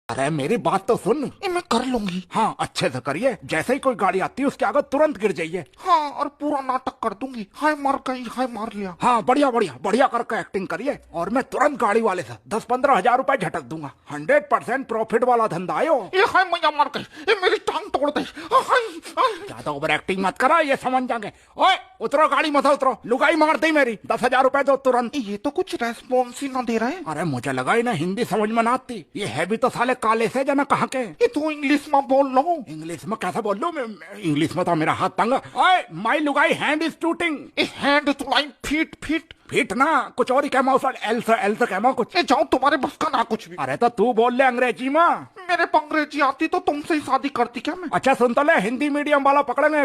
अरे मेरी बात तो सुन। ये मैं कर लूंगी। हाँ अच्छे से करिए, जैसे ही कोई गाड़ी आती है उसके आगे तुरंत गिर जाइए। हाँ, और पूरा नाटक कर दूंगी, हाय मार गई, हाय मार लिया। हाँ बढ़िया बढ़िया बढ़िया करके एक्टिंग करिए, और मैं तुरंत गाड़ी वाले से 10-15 हजार रुपए झटक दूंगा। 100% प्रॉफिट वाला धंधा है वो। ये हाय मैया मार गई, ये मेरी टांग तोड़ दे। हाय हाय। ज्यादा ओवर एक्टिंग मत करा, ये समझ जाएंगे। ओए उतरो गाड़ी मत उतरो, लुगाई मार दी मेरी। 10,000 रुपए दो तुरंत। ये तो कुछ रेस्पॉन्स ही ना दे रहे। अरे मुझे लगा ही ना हिंदी समझ में ना आती, ये है भी तो साले काले से जना कहाँ के। ये तू इंग्लिश में बोल लो। इंग्लिश में कैसे बोल लूं मैं? इंग्लिश में तो मेरा हाथ तंग। ओए माई लुगाई हैंड इज टूटिंग। ये हैंड तो लाइन फीट फीट फिट ना, कुछ और ही कहमा उस एल से कहमा कुछ। ये जाओ, तुम्हारे बस का ना कुछ भी। अरे तो तू बोल ले अंग्रेजी में। मेरे को अंग्रेजी आती तो तुमसे ही शादी करती क्या मैं। अच्छा सुन तो ले, हिंदी मीडियम वाला पकड़ेंगे।